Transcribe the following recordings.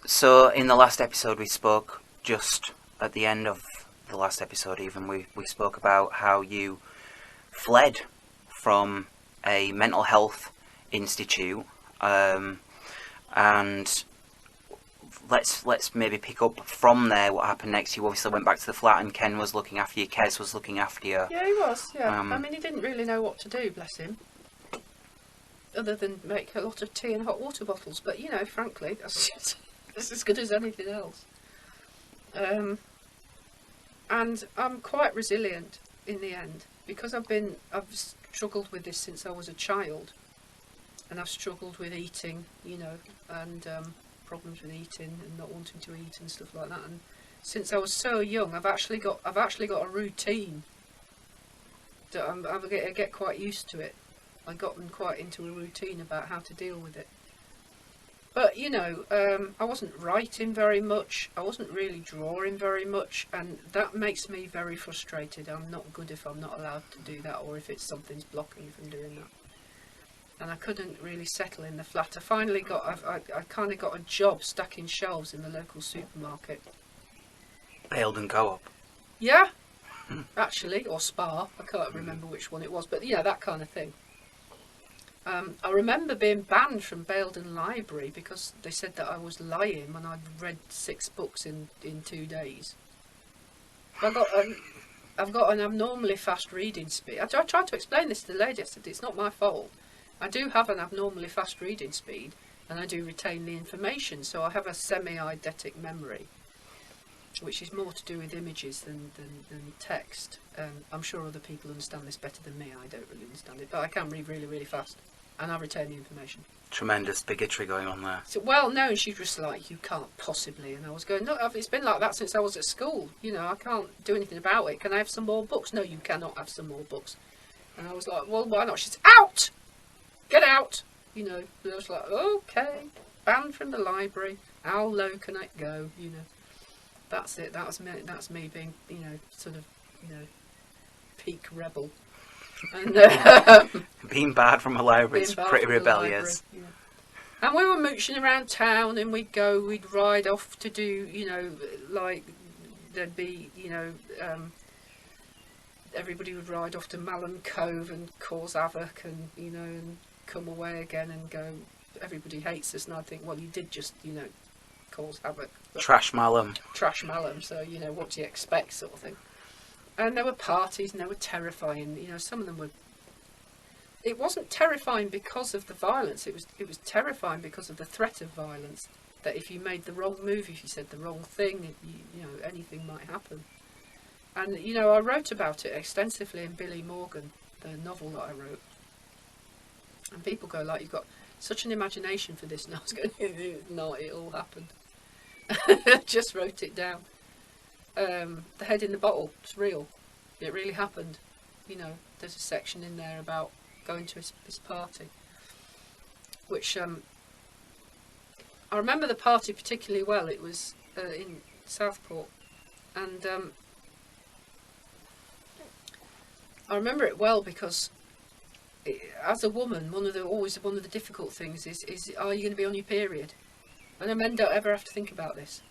So in the last episode we spoke, just at the end of the last episode even, we spoke about how you fled from a mental health institute, and let's maybe pick up from there what happened next. You obviously went back to the flat and Ken was looking after you, Kez was looking after you. Yeah, he was, yeah. I mean, he didn't really know what to do, bless him, other than make a lot of tea and hot water bottles, but, you know, frankly, that's as good as anything else. And I'm quite resilient in the end, because I've struggled with this since I was a child, and I've struggled with eating, you know, and problems with eating and not wanting to eat and stuff like that. And since I was so young, I've actually got a routine that I get quite used to it. I've gotten quite into a routine about how to deal with it. But, you know, I wasn't writing very much, I wasn't really drawing very much, and that makes me very frustrated. I'm not good if I'm not allowed to do that, or if something's blocking me from doing that. And I couldn't really settle in the flat. I finally I kind of got a job stacking shelves in the local supermarket. Bailden Co-op. Yeah, actually, or Spar, I can't remember which one it was, but yeah, that kind of thing. I remember being banned from Bailden Library because they said that I was lying when I'd read 6 books in 2 days. I've got an abnormally fast reading speed. I tried to explain this to the lady. I said, it's not my fault. I do have an abnormally fast reading speed, and I do retain the information, so I have a semi-eidetic memory, which is more to do with images than text. I'm sure other people understand this better than me. I don't really understand it, but I can read really, really fast, and I retain the information. Tremendous bigotry going on there. So, well, no, and she's just like, you can't possibly. And I was going, no, it's been like that since I was at school. You know, I can't do anything about it. Can I have some more books? No, you cannot have some more books. And I was like, well, why not? She said, out! Get out! You know, and I was like, okay, banned from the library. How low can it go? You know, that's it. That's me being, you know, sort of, you know, peak rebel. And being bad from a library is pretty rebellious. Library, yeah. And we were mooching around town, and we'd ride off to do, you know, like there'd be, you know, everybody would ride off to Malham Cove and cause havoc, and you know, and come away again and go, everybody hates us, and I'd think, well, you did just, you know, cause havoc. Trash Malham. Trash Malham, so, you know, what do you expect, sort of thing. And there were parties, and they were terrifying. You know, some of them were. It wasn't terrifying because of the violence. It was terrifying because of the threat of violence. That if you made the wrong move, if you said the wrong thing, you know, anything might happen. And you know, I wrote about it extensively in Billy Morgan, the novel that I wrote. And people go like, "You've got such an imagination for this." And I was going, "No, it all happened." Just wrote it down. The head in the bottle, it's real. It really happened. You know, there's a section in there about going to this party, which I remember the party particularly well. It was in Southport, and I remember it well because as a woman, one of the difficult things is are you going to be on your period? And men don't ever have to think about this.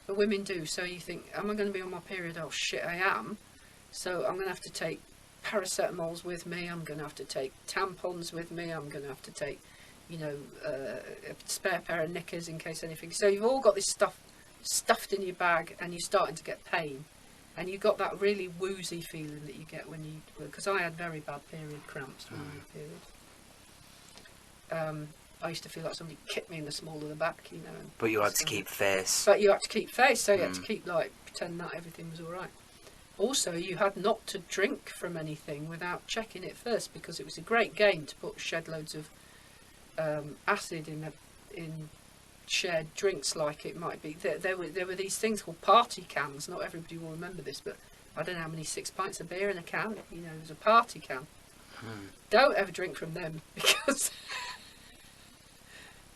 But women do, so you think, am I going to be on my period? Oh shit, I am. So I'm going to have to take paracetamols with me, I'm going to have to take tampons with me, I'm going to have to take, you know, a spare pair of knickers in case anything. So you've all got this stuff stuffed in your bag, and you're starting to get pain. And you've got that really woozy feeling that you get when you, because I had very bad period cramps when I had period. I used to feel like somebody kicked me in the small of the back, you know. But you had to keep face. But you had to keep face, so you had to keep, like, pretend that everything was all right. Also, you had not to drink from anything without checking it first, because it was a great game to put shed loads of acid in shared drinks, like it might be. There were these things called party cans. Not everybody will remember this, but I don't know how many 6 pints of beer in a can. You know, it was a party can. Don't ever drink from them, because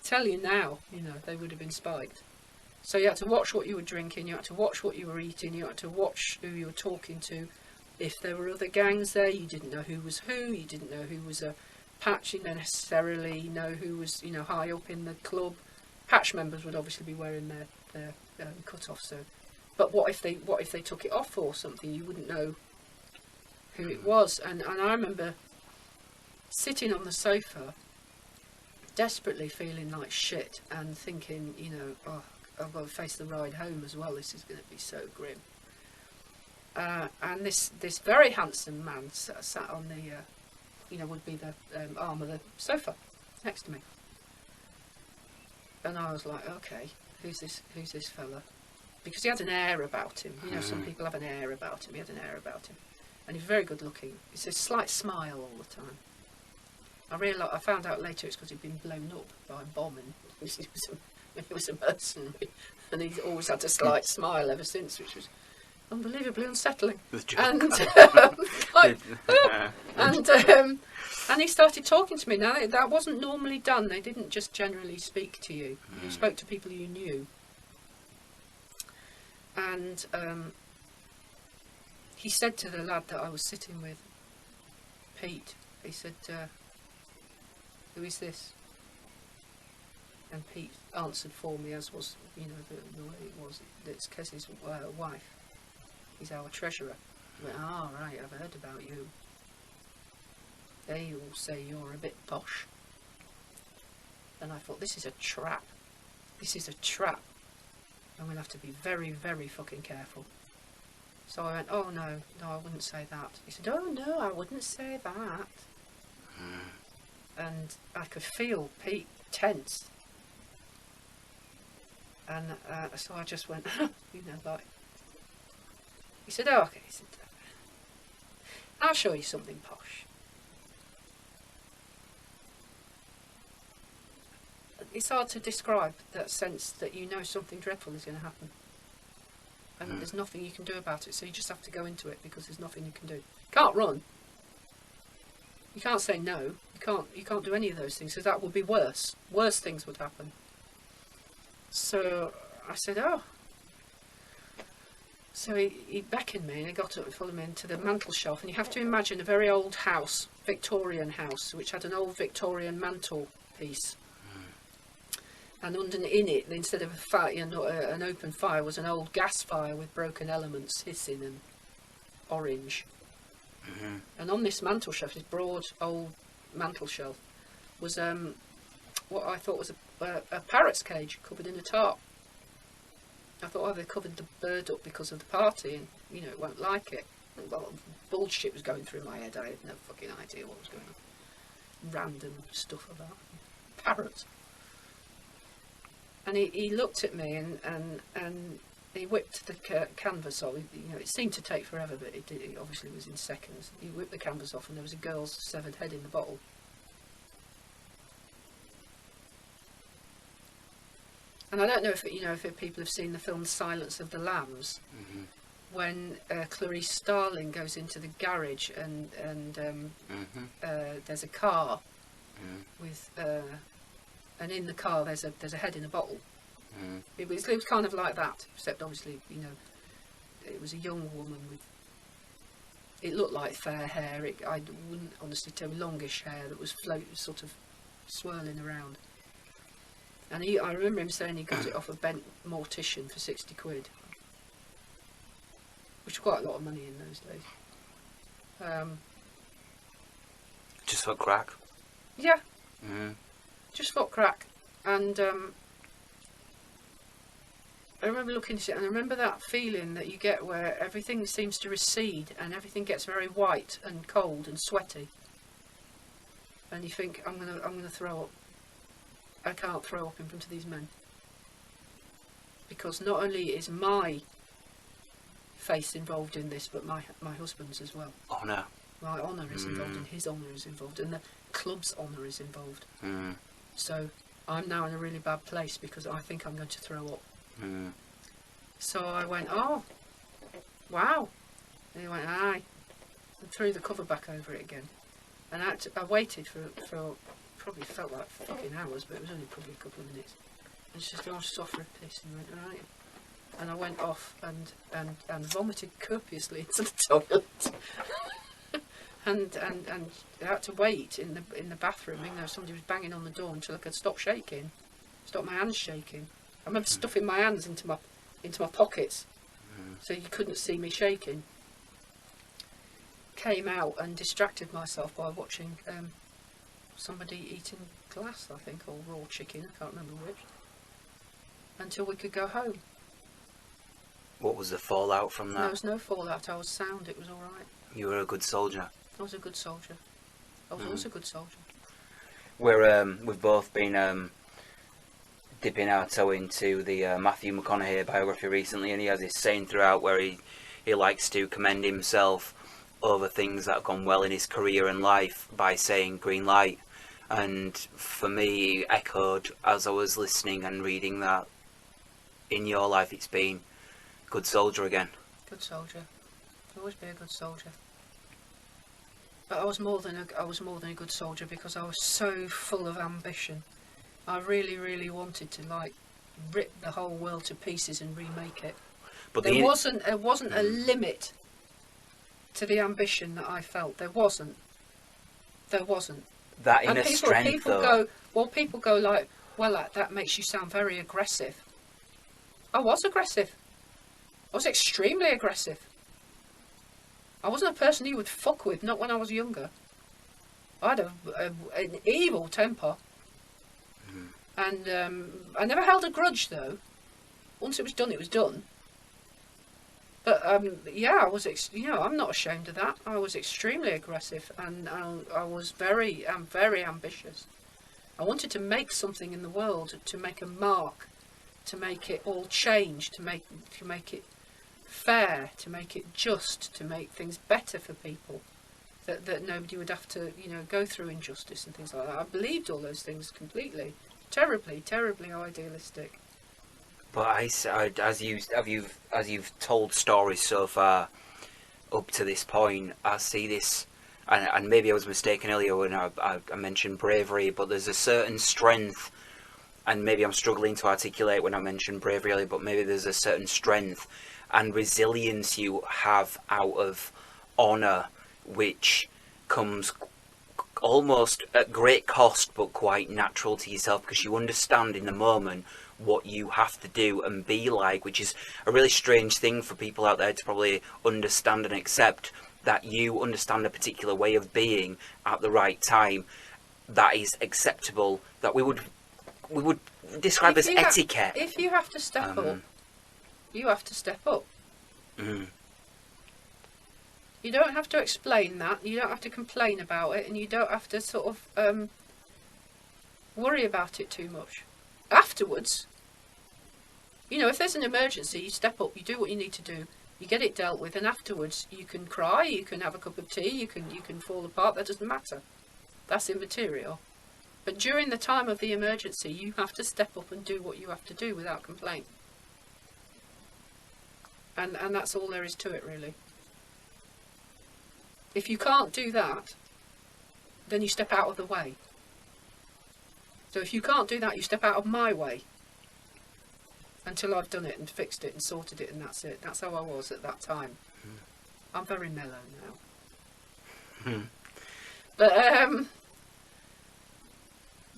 tell you now, you know, they would have been spiked. So you had to watch what you were drinking, you had to watch what you were eating, you had to watch who you were talking to. If there were other gangs there, you didn't know who was who, you didn't know who was a patch, you didn't necessarily know who was, you know, high up in the club. Patch members would obviously be wearing their cut off. So, but what if they took it off or something? You wouldn't know who it was. And I remember sitting on the sofa, desperately feeling like shit, and thinking, you know, oh, I've got to face the ride home as well. This is going to be so grim. And this very handsome man sat on the, you know, would be the arm of the sofa next to me. And I was like, okay, who's this fella? Because he had an air about him. You know, some people have an air about him. He had an air about him. And he's very good looking. It's a slight smile all the time. I found out later it's because he'd been blown up by a bomb, and he was a mercenary, and he's always had a slight smile ever since, which was unbelievably unsettling. And and he started talking to me. Now that wasn't normally done. They didn't just generally speak to you. You spoke to people you knew. And he said to the lad that I was sitting with, Pete, he said, who is this? And Pete answered for me, as was, you know, the way it was. It's Kezzy's wife. He's our treasurer. I went, oh, right, I've heard about you. They all say you're a bit posh. And I thought, this is a trap. This is a trap. I'm going to have to be very, very fucking careful. So I went, oh, no, I wouldn't say that. He said, oh, no, I wouldn't say that. And I could feel Pete tense. And so I just went, you know, like... He said, oh, okay. He said, I'll show you something posh. It's hard to describe that sense that you know something dreadful is going to happen. And there's nothing you can do about it, so you just have to go into it because there's nothing you can do. You can't run. You can't say no. You can't do any of those things, because that would be worse. Worse things would happen. So I said, oh. So he beckoned me and he got up and followed me into the mantel shelf. And you have to imagine a very old house, Victorian house, which had an old Victorian mantel piece. And in it, instead of a fire, you know, an open fire, was an old gas fire with broken elements hissing and orange. And on this mantel shelf, this broad old mantel shelf, was what I thought was a parrot's cage covered in a tarp. I thought, oh, they covered the bird up because of the party, and you know it won't like it. Well, bullshit was going through my head. I had no fucking idea what was going on. Random stuff about parrots. And he looked at me and he whipped the canvas off. You know, it seemed to take forever, but it did. It obviously was in seconds. He whipped the canvas off, and there was a girl's severed head in the bottle. And I don't know if people have seen the film Silence of the Lambs, when Clarice Starling goes into the garage and there's a car with. And in the car, there's a head in a bottle. It was kind of like that, except obviously, you know, it was a young woman with. It looked like fair hair. I wouldn't honestly tell, longish hair that was sort of swirling around. And I remember him saying he got it off a bent mortician for 60 quid, which was quite a lot of money in those days. Just for crack. Yeah. Just for crack. And I remember looking at it, and I remember that feeling that you get where everything seems to recede and everything gets very white and cold and sweaty. And you think, I'm gonna throw up. I can't throw up in front of these men. Because not only is my face involved in this, but my husband's as well. Oh no. My honour is involved, and his honour is involved, and the club's honour is involved. So I'm now in a really bad place because I think I'm going to throw up. So I went, oh, wow. And he went, aye. And threw the cover back over it again. And I waited for probably felt like fucking hours, but it was only probably a couple of minutes. And she said, oh, just off for a piss. And he went, right. And I went off and vomited copiously into the toilet. and I had to wait in the bathroom, even though somebody was banging on the door, until I could stop shaking. Stopped my hands shaking. I remember stuffing my hands into my pockets, so you couldn't see me shaking. Came out and distracted myself by watching somebody eating glass, I think, or raw chicken, I can't remember which, until we could go home. What was the fallout from that? There was no fallout. I was sound. It was all right. You were a good soldier. I was a good soldier. I was always a good soldier. We've both been dipping our toe into the Matthew McConaughey biography recently, and he has this saying throughout where he likes to commend himself over things that have gone well in his career and life by saying green light. And for me, echoed as I was listening and reading that in your life it's been good soldier again. Good soldier. Always be a good soldier. But I was more than a good soldier because I was so full of ambition. I really, really wanted to like rip the whole world to pieces and remake it. But there wasn't a limit to the ambition that I felt. There wasn't. That inner strength, though. People go like, well, that makes you sound very aggressive. I was aggressive. I was extremely aggressive. I wasn't a person you would fuck with, not when I was younger. I had an evil temper. And I never held a grudge, though. Once it was done, it was done. But yeah, I was. I'm not ashamed of that. I was extremely aggressive, and I was very ambitious. I wanted to make something in the world, to make a mark, to make it all change, to make it fair, to make it just, to make things better for people, that nobody would have to go through injustice and things like that. I believed all those things completely. Terribly idealistic. But as you've told stories so far up to this point, I see this, and maybe I was mistaken earlier when I mentioned bravery, but there's a certain strength, and maybe I'm struggling to articulate when I mentioned bravery earlier, but maybe there's a certain strength and resilience you have out of honour, which comes almost at great cost, but quite natural to yourself, because you understand in the moment what you have to do and be like, which is a really strange thing for people out there to probably understand and accept, that you understand a particular way of being at the right time that is acceptable, that we would describe as etiquette. If you have to step up, you have to step up. You don't have to explain that, you don't have to complain about it, and you don't have to sort of worry about it too much. Afterwards, if there's an emergency, you step up, you do what you need to do, you get it dealt with, and afterwards you can cry, you can have a cup of tea, you can fall apart, that doesn't matter. That's immaterial. But during the time of the emergency, you have to step up and do what you have to do without complaint. And that's all there is to it, really. If you can't do that, then you step out of the way. So if you can't do that, you step out of my way until I've done it and fixed it and sorted it, and that's it. That's how I was at that time. I'm very mellow now. But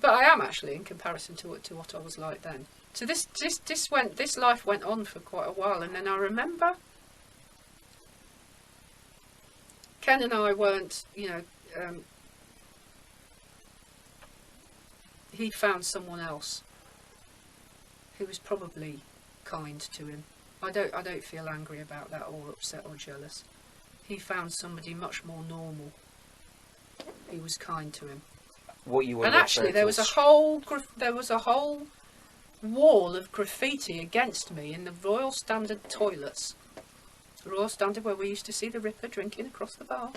I am actually, in comparison to what I was like then. So this life went on for quite a while, and then I remember Ken and I weren't, he'd found someone else who was probably kind to him. I don't feel angry about that, or upset or jealous. He found somebody much more normal who was kind to him. And actually, there was a whole wall of graffiti against me in the Royal Standard toilets. The Royal Standard, where we used to see the Ripper drinking across the bar.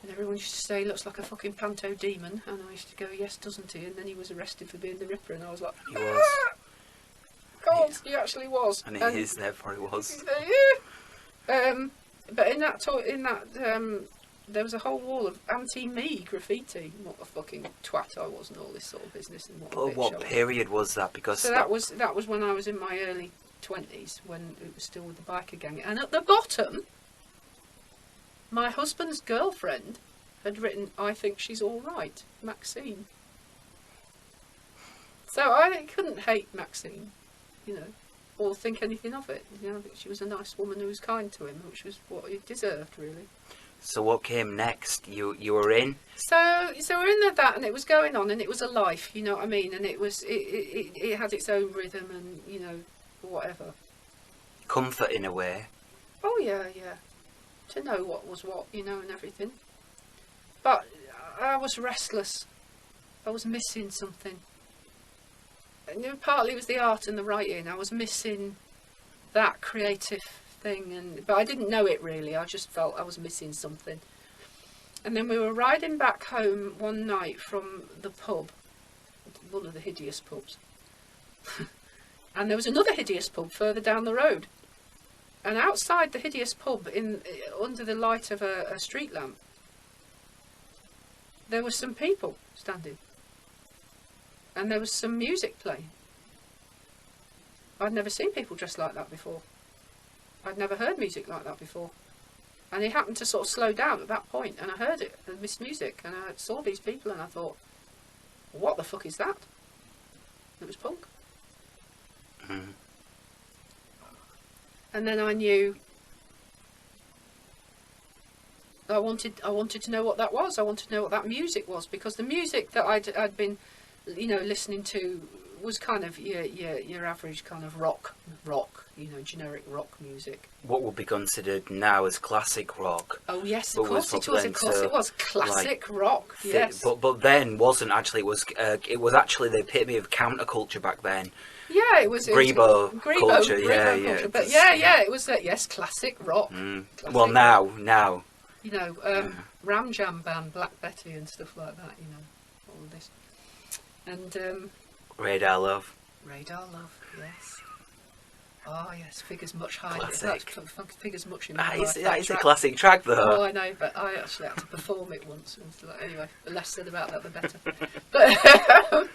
And everyone used to say, looks like a fucking panto demon. And I used to go, yes, doesn't he? And then he was arrested for being the Ripper, and I was like, he was. God, he actually was. And it is, therefore he was. But in that, there was a whole wall of anti-me graffiti. What a fucking twat I was, and all this sort of business. And what period was that? Because so that was when I was in my early 20s, when it was still with the biker gang. And at the bottom, my husband's girlfriend had written, "I think she's all right, Maxine." So I couldn't hate Maxine, you know, or think anything of it. You know, I think she was a nice woman who was kind to him, which was what he deserved, really. So what came next? You were in? So we're in that, and it was going on, and it was a life, you know what I mean? And it had its own rhythm, and, you know, whatever. Comfort in a way. Oh, yeah. To know what was what, you know, and everything. But I was restless. I was missing something. And, you know, partly it was the art and the writing. I was missing that creative thing, but I didn't know it really. I just felt I was missing something. And then we were riding back home one night from the pub, one of the hideous pubs. And there was another hideous pub further down the road. And outside the hideous pub, under the light of a street lamp, there were some people standing. And there was some music playing. I'd never seen people dressed like that before. I'd never heard music like that before. And it happened to sort of slow down at that point, and I heard it, and this music, and I saw these people, and I thought, what the fuck is that? It was punk. Mm. And then I knew I wanted to know what that was. I wanted to know what that music was, because the music that I'd been, you know, listening to was kind of your average kind of rock, you know, generic rock music. What would be considered now as classic rock. Oh yes, of course it was. Of course it was classic rock. Yes, but then wasn't actually. It was actually the epitome of counterculture back then. Yeah, it was Grebo culture. Grebo culture. But it was yes, classic rock. Classic well, now. You know, Ram Jam Band, Black Betty, and stuff like that. You know, all of this, and. Radar Love. Radar Love, yes. Oh yes, Figures Much higher. Classic. Figures Much in That my is a classic track, though. Oh, I know, but I actually had to perform it once. Anyway, the less said about that, the better. But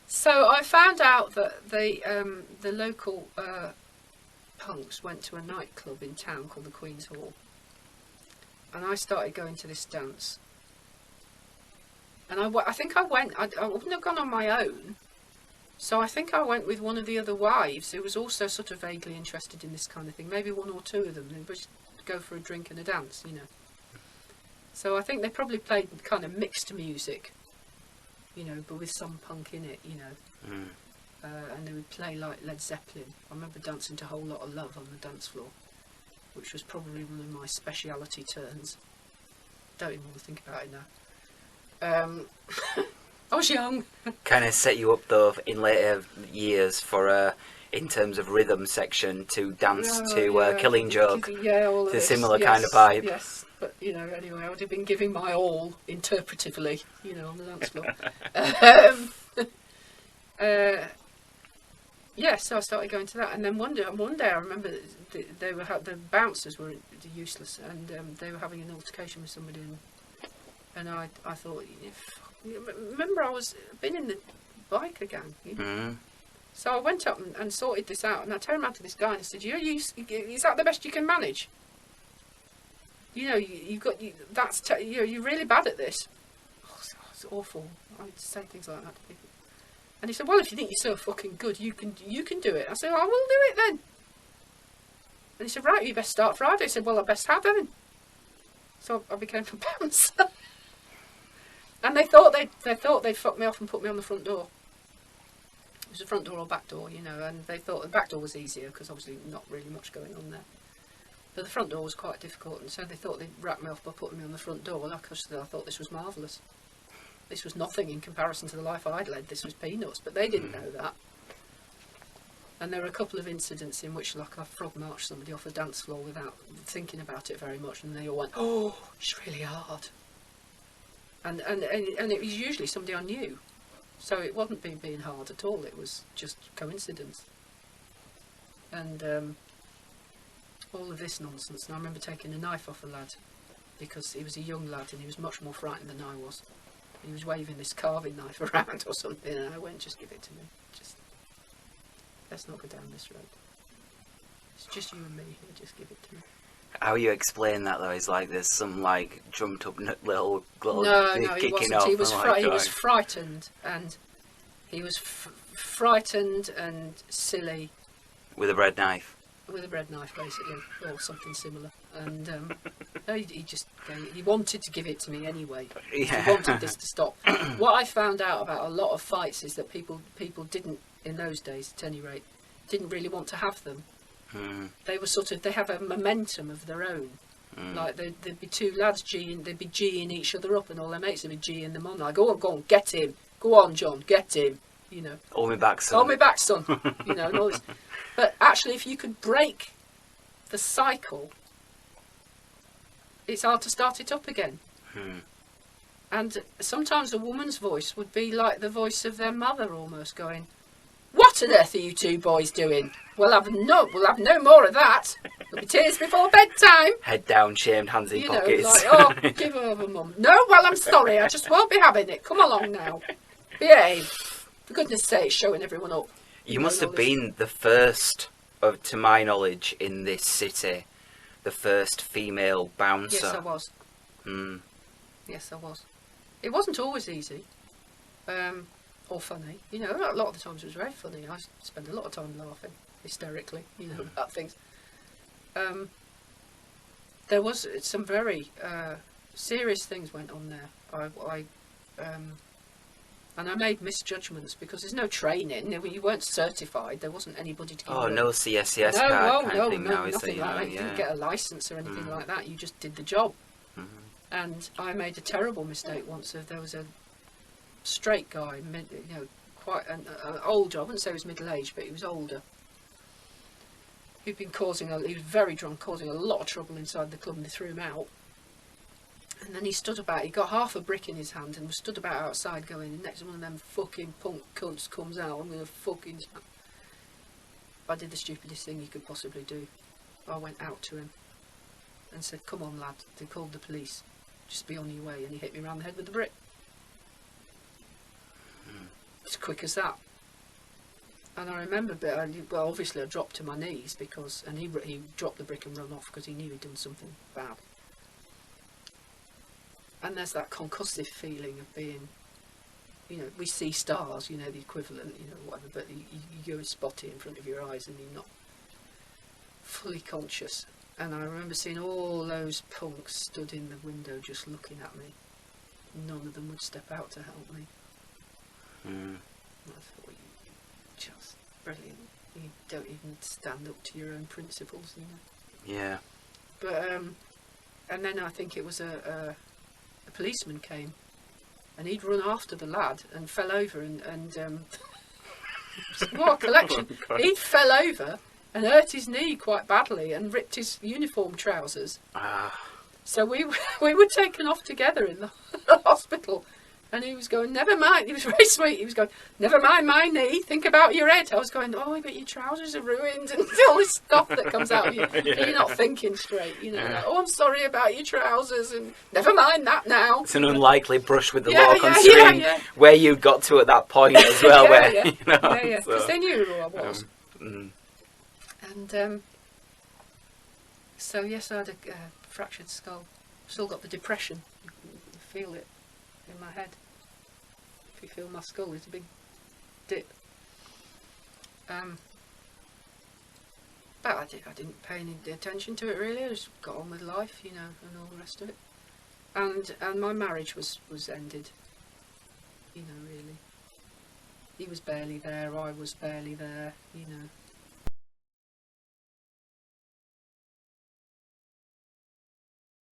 so I found out that the local punks went to a nightclub in town called the Queen's Hall, and I started going to this dance. And I think I went, I wouldn't have gone on my own, so I think I went with one of the other wives who was also sort of vaguely interested in this kind of thing, maybe one or two of them, and just go for a drink and a dance, you know. So I think they probably played kind of mixed music, you know, but with some punk in it, you know. And they would play like Led Zeppelin. I remember dancing to a Whole Lot of Love on the dance floor, which was probably one of my speciality turns. Don't even want to think about it now. I was young. Kind of set you up though in later years for in terms of rhythm section to dance to Killing Joke. Yeah, all of it's a this. similar kind of vibe. Yes, but you know, anyway, I would have been giving my all interpretively, you know, on the dance floor. Yeah, so I started going to that, and then one day I remember the bouncers were useless, and they were having an altercation with somebody. And I thought, remember I'd been in the biker gang, you know? So I went up and sorted this out, and I turned around to this guy and I said, is that the best you can manage? You know, you're really bad at this. Oh, it's awful. I would say things like that to people. And he said, well, if you think you're so fucking good, you can do it. I said, I will do it then. And he said, right, you best start Friday. I said, well, I best have then. So I became a bouncer. And they thought they'd fuck me off and put me on the front door. It was a front door or back door, you know, and they thought the back door was easier because obviously not really much going on there. But the front door was quite difficult, and so they thought they'd wrap me off by putting me on the front door. Like I thought this was marvellous. This was nothing in comparison to the life I'd led. This was peanuts, but they didn't know that. And there were a couple of incidents in which, like, I frog marched somebody off a dance floor without thinking about it very much, and they all went, "Oh, it's really hard." And it was usually somebody I knew, so it wasn't being hard at all. It was just coincidence. And all of this nonsense. And I remember taking a knife off a lad because he was a young lad and he was much more frightened than I was. He was waving this carving knife around or something, and I went, "Just give it to me. Just let's not go down this road. It's just you and me here. Just give it to me." How you explain that though is like there's some like jumped up little no, he kicking wasn't. off. He was frightened, and He was frightened and silly. With a bread knife. With a bread knife, basically, or something similar. And no, he just he wanted to give it to me anyway. Yeah. He wanted this to stop. What I found out about a lot of fights is that people didn't, in those days at any rate, didn't really want to have them. They were they have a momentum of their own. Like there'd be two lads they'd be G'ing each other up, and all their mates would be G'ing them on. Like, go on, get him. Go on, John, get him. You know. Hold me back, son. Hold me back, son. You know, and all this. But actually, if you could break the cycle, it's hard to start it up again. And sometimes a woman's voice would be like the voice of their mother, almost going, "What on earth are you two boys doing? We'll have no more of that. There'll be tears before bedtime." Head down, shamed, hands in pockets. Like, oh, give over, mum. No, well, I'm sorry. I just won't be having it. Come along now. Behave. For goodness sake, showing everyone up. You must have been the first, to my knowledge, in this city, the first female bouncer. Yes, I was. Yes, I was. It wasn't always easy. Or funny. You know, a lot of the times it was very funny. I spent a lot of time laughing hysterically, you know, at things. There was some very serious things went on there. And I made misjudgments because there's no training. You weren't certified. There wasn't anybody to give you no CSCS card kind of thing now, is nothing there? like that. You didn't get a licence or anything like that. You just did the job. And I made a terrible mistake once. There was a straight guy, you know, quite an older. I wouldn't say he was middle-aged, but he was older. He was very drunk, causing a lot of trouble inside the club, and they threw him out. And then he stood about, he got half a brick in his hand and was stood about outside going, the next one of them fucking punk cunts comes out, I'm going to fucking... I did the stupidest thing you could possibly do. I went out to him and said, "Come on, lad," they called the police, "just be on your way," and he hit me around the head with the brick. As quick as that. And I remember, well, obviously I dropped to my knees and he dropped the brick and ran off because he knew he'd done something bad. And there's that concussive feeling of being, you know, we see stars, you know, the equivalent, you know, whatever, but you go and spot it in front of your eyes and you're not fully conscious. And I remember seeing all those punks stood in the window just looking at me. None of them would step out to help me. And I thought, you're just brilliant. You don't even stand up to your own principles, you know. Yeah. But, and then I think it was a policeman came, and he'd run after the lad and fell over and what a collection. He fell over and hurt his knee quite badly and ripped his uniform trousers. So we were taken off together in the hospital. And he was going, "Never mind." He was very sweet. He was going, "Never mind my knee. Think about your head." I was going, "Oh, but your trousers are ruined," and all this stuff that comes out of you. Yeah. You're not thinking straight, you know. Like, "Oh, I'm sorry about your trousers," and "Never mind that now." It's an unlikely brush with the law on screen where you got to at that point as well. You know, because they knew who I was. And so yes, I had a fractured skull. Still got the depression. You feel it in my head. If you feel my skull, it's a big dip. But I didn't pay any attention to it really. I just got on with life, you know, and all the rest of it. And my marriage was ended. You know, really. He was barely there. I was barely there. You know.